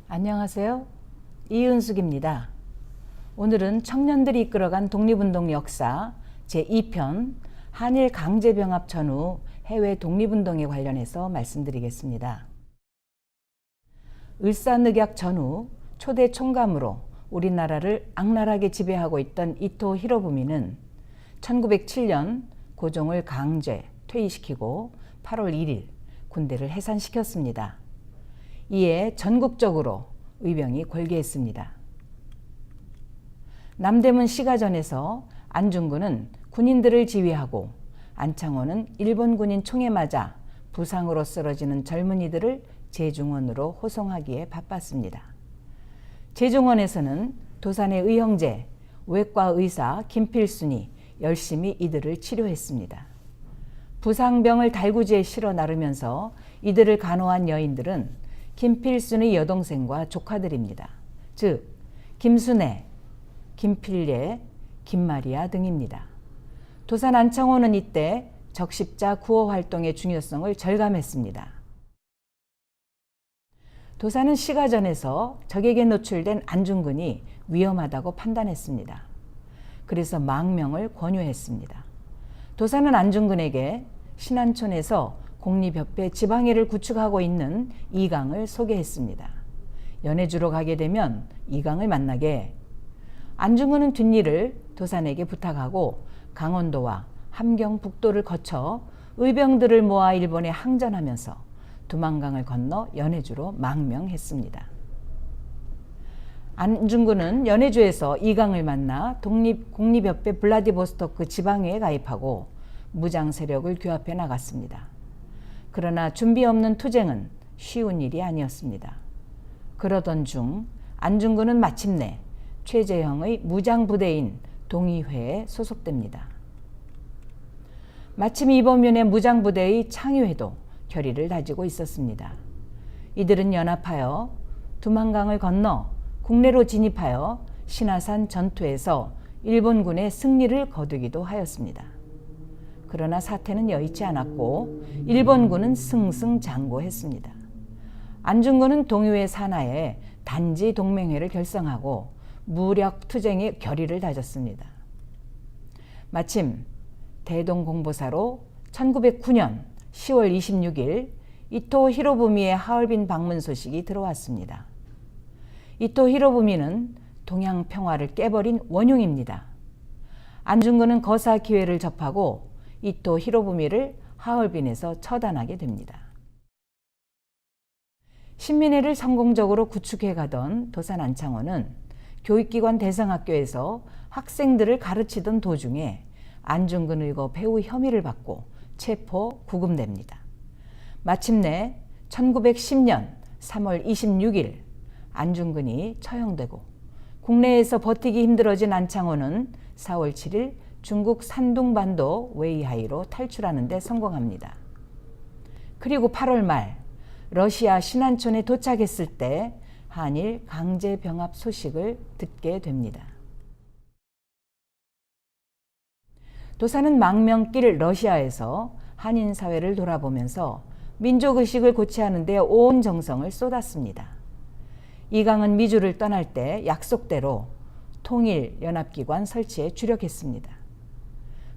안녕하세요. 이은숙입니다. 오늘은 청년들이 이끌어간 독립운동 역사 제2편 한일 강제병합 전후 해외 독립운동에 관련해서 말씀드리겠습니다. 을사늑약 전후 초대 총감으로 우리나라를 악랄하게 지배하고 있던 이토 히로부미는 1907년 고종을 강제 퇴위시키고 8월 1일 군대를 해산시켰습니다. 이에 전국적으로 의병이 골개했습니다. 남대문 시가전에서 안중근은 군인들을 지휘하고 안창호는 일본 군인 총에 맞아 부상으로 쓰러지는 젊은이들을 제중원으로 호송하기에 바빴습니다. 제중원에서는 도산의 의형제, 외과 의사 김필순이 열심히 이들을 치료했습니다. 부상병을 달구지에 실어 나르면서 이들을 간호한 여인들은 김필순의 여동생과 조카들입니다. 즉 김순애, 김필예, 김마리아 등입니다. 도산 안창호는 이때 적십자 구호 활동의 중요성을 절감했습니다. 도산은 시가전에서 적에게 노출된 안중근이 위험하다고 판단했습니다. 그래서 망명을 권유했습니다. 도산은 안중근에게 신안촌에서 공립협회 지방회를 구축하고 있는 이강을 소개했습니다. 연해주로 가게 되면 이강을 만나게. 안중근은 뒷일을 도산에게 부탁하고 강원도와 함경북도를 거쳐 의병들을 모아 일본에 항전하면서 두만강을 건너 연해주로 망명했습니다. 안중근은 연해주에서 이강을 만나 공립협회 블라디보스토크 지방회에 가입하고 무장 세력을 규합해 나갔습니다. 그러나 준비 없는 투쟁은 쉬운 일이 아니었습니다. 그러던 중 안중근은 마침내 최재형의 무장부대인 동의회에 소속됩니다. 마침 이범윤의 무장부대의 창의회도 결의를 다지고 있었습니다. 이들은 연합하여 두만강을 건너 국내로 진입하여 신화산 전투에서 일본군의 승리를 거두기도 하였습니다. 그러나 사태는 여의치 않았고 일본군은 승승장구했습니다. 안중근은 동의회 산하에 단지 동맹회를 결성하고 무력 투쟁의 결의를 다졌습니다. 마침 대동공보사로 1909년 10월 26일 이토 히로부미의 하얼빈 방문 소식이 들어왔습니다. 이토 히로부미는 동양 평화를 깨버린 원흉입니다. 안중근은 거사 기회를 접하고 이토 히로부미를 하얼빈에서 처단하게 됩니다. 신민회를 성공적으로 구축해 가던 도산 안창호는 교육기관 대성학교에서 학생들을 가르치던 도중에 안중근의 배후 혐의를 받고 체포 구금됩니다. 마침내 1910년 3월 26일 안중근이 처형되고 국내에서 버티기 힘들어진 안창호는 4월 7일 중국 산둥반도 웨이하이로 탈출하는 데 성공합니다. 그리고 8월 말 러시아 신안촌에 도착했을 때 한일 강제병합 소식을 듣게 됩니다. 도산은 망명길 러시아에서 한인 사회를 돌아보면서 민족의식을 고취하는 데 온 정성을 쏟았습니다. 이강은 미주를 떠날 때 약속대로 통일연합기관 설치에 주력했습니다.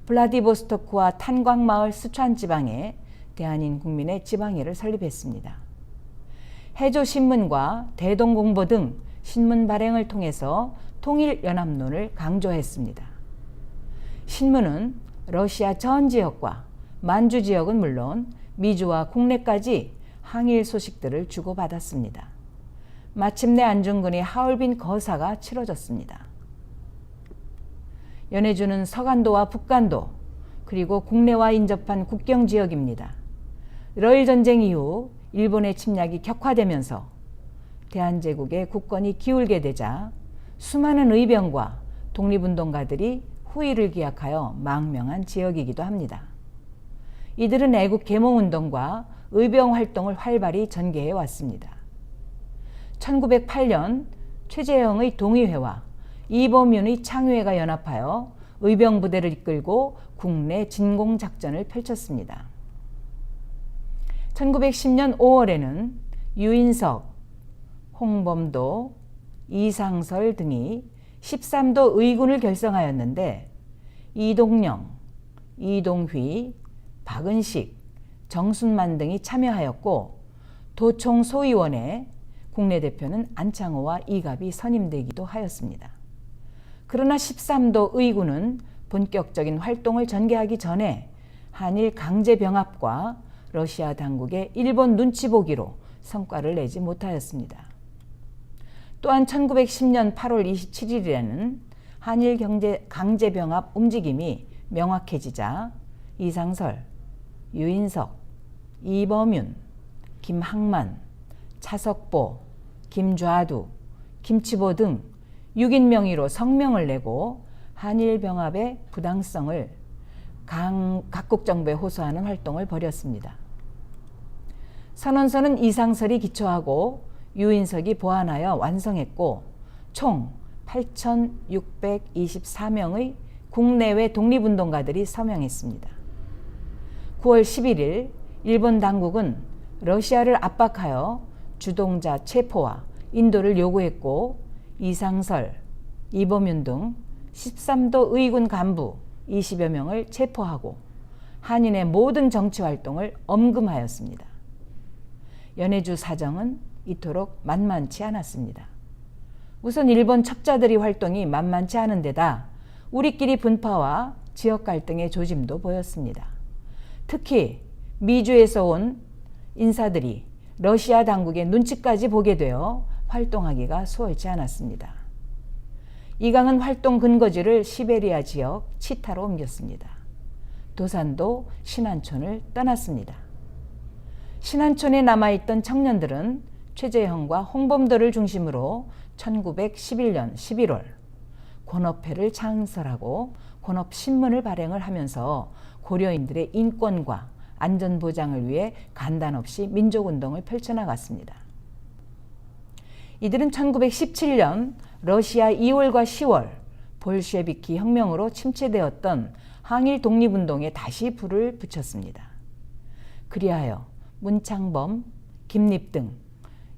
블라디보스토크와 탄광마을 스촨 지방에 대한민국민의 지방회를 설립했습니다. 해조신문과 대동공보 등 신문 발행을 통해서 통일연합론을 강조했습니다. 신문은 러시아 전 지역과 만주 지역은 물론 미주와 국내까지 항일 소식들을 주고받았습니다. 마침내 안중근의 하얼빈 거사가 치러졌습니다. 연해주는 서간도와 북간도 그리고 국내와 인접한 국경지역입니다. 러일전쟁 이후 일본의 침략이 격화되면서 대한제국의 국권이 기울게 되자 수많은 의병과 독립운동가들이 후일을 기약하여 망명한 지역이기도 합니다. 이들은 애국 계몽운동과 의병 활동을 활발히 전개해 왔습니다. 1908년 최재형의 동의회와 이범윤의 창의회가 연합하여 의병부대를 이끌고 국내 진공작전을 펼쳤습니다. 1910년 5월에는 유인석, 홍범도, 이상설 등이 13도 의군을 결성하였는데 이동영, 이동휘, 박은식, 정순만 등이 참여하였고 도총 소위원회 국내 대표는 안창호와 이갑이 선임되기도 하였습니다. 그러나 13도 의군은 본격적인 활동을 전개하기 전에 한일 강제병합과 러시아 당국의 일본 눈치 보기로 성과를 내지 못하였습니다. 또한 1910년 8월 27일에는 한일 강제병합 움직임이 명확해지자 이상설, 유인석, 이범윤, 김학만, 차석보, 김좌두, 김치보 등 6인 명의로 성명을 내고 한일 병합의 부당성을 각국 정부에 호소하는 활동을 벌였습니다. 선언서는 이상설이 기초하고 유인석이 보완하여 완성했고 총 8,624명의 국내외 독립운동가들이 서명했습니다. 9월 11일 일본 당국은 러시아를 압박하여 주동자 체포와 인도를 요구했고 이상설, 이범윤 등 13도 의군 간부 20여 명을 체포하고 한인의 모든 정치활동을 엄금하였습니다. 연해주 사정은 이토록 만만치 않았습니다. 우선 일본 첩자들의 활동이 만만치 않은 데다 우리끼리 분파와 지역 갈등의 조짐도 보였습니다. 특히 미주에서 온 인사들이 러시아 당국의 눈치까지 보게 되어 활동하기가 수월치 않았습니다. 이강은 활동 근거지를 시베리아 지역 치타로 옮겼습니다. 도산도 신안촌을 떠났습니다. 신안촌에 남아있던 청년들은 최재형과 홍범도를 중심으로 1911년 11월 권업회를 창설하고 권업신문을 발행을 하면서 고려인들의 인권과 안전보장을 위해 간단없이 민족운동을 펼쳐나갔습니다. 이들은 1917년 러시아 2월과 10월 볼셰비키 혁명으로 침체되었던 항일 독립운동에 다시 불을 붙였습니다. 그리하여 문창범, 김립 등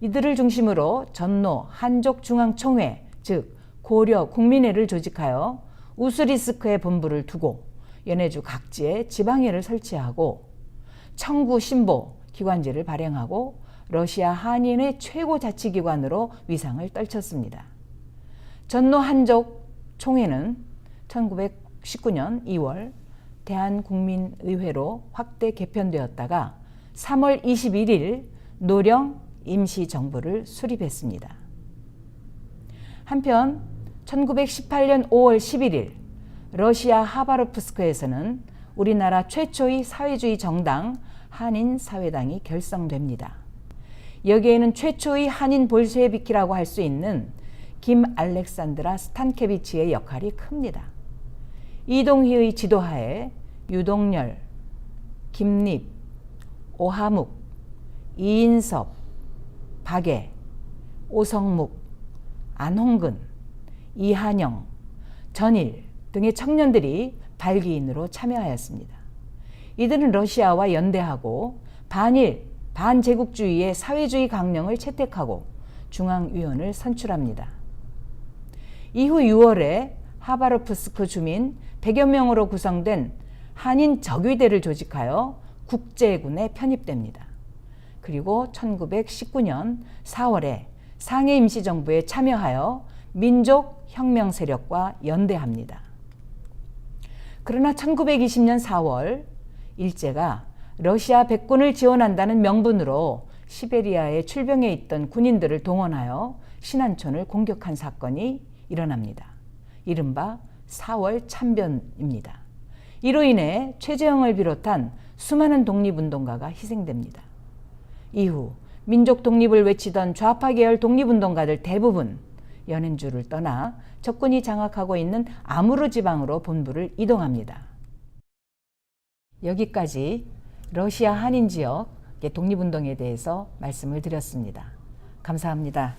이들을 중심으로 전노 한족중앙총회 즉 고려 국민회를 조직하여 우스리스크에 본부를 두고 연해주 각지에 지방회를 설치하고 청구 신보 기관지를 발행하고 러시아 한인의 최고 자치기관으로 위상을 떨쳤습니다. 전노 한족 총회는 1919년 2월 대한국민의회로 확대 개편되었다가 3월 21일 노령 임시정부를 수립했습니다. 한편 1918년 5월 11일 러시아 하바롭스크에서는 우리나라 최초의 사회주의 정당 한인사회당이 결성됩니다. 여기에는 최초의 한인 볼셰비키라고 할 수 있는 김 알렉산드라 스탄케비치의 역할이 큽니다. 이동희의 지도하에 유동열, 김립, 오하묵, 이인섭, 박애, 오성묵, 안홍근, 이한영, 전일 등의 청년들이 발기인으로 참여하였습니다. 이들은 러시아와 연대하고 반일, 반제국주의의 사회주의 강령을 채택하고 중앙위원을 선출합니다. 이후 6월에 하바롭스크 주민 100여 명으로 구성된 한인 적위대를 조직하여 국제군에 편입됩니다. 그리고 1919년 4월에 상해 임시정부에 참여하여 민족혁명 세력과 연대합니다. 그러나 1920년 4월 일제가 러시아 백군을 지원한다는 명분으로 시베리아에 출병해 있던 군인들을 동원하여 신안촌을 공격한 사건이 일어납니다. 이른바 4월 참변입니다. 이로 인해 최재형을 비롯한 수많은 독립운동가가 희생됩니다. 이후 민족 독립을 외치던 좌파 계열 독립운동가들 대부분 연해주를 떠나 적군이 장악하고 있는 아무르 지방으로 본부를 이동합니다. 여기까지 러시아 한인 지역의 독립운동에 대해서 말씀을 드렸습니다. 감사합니다.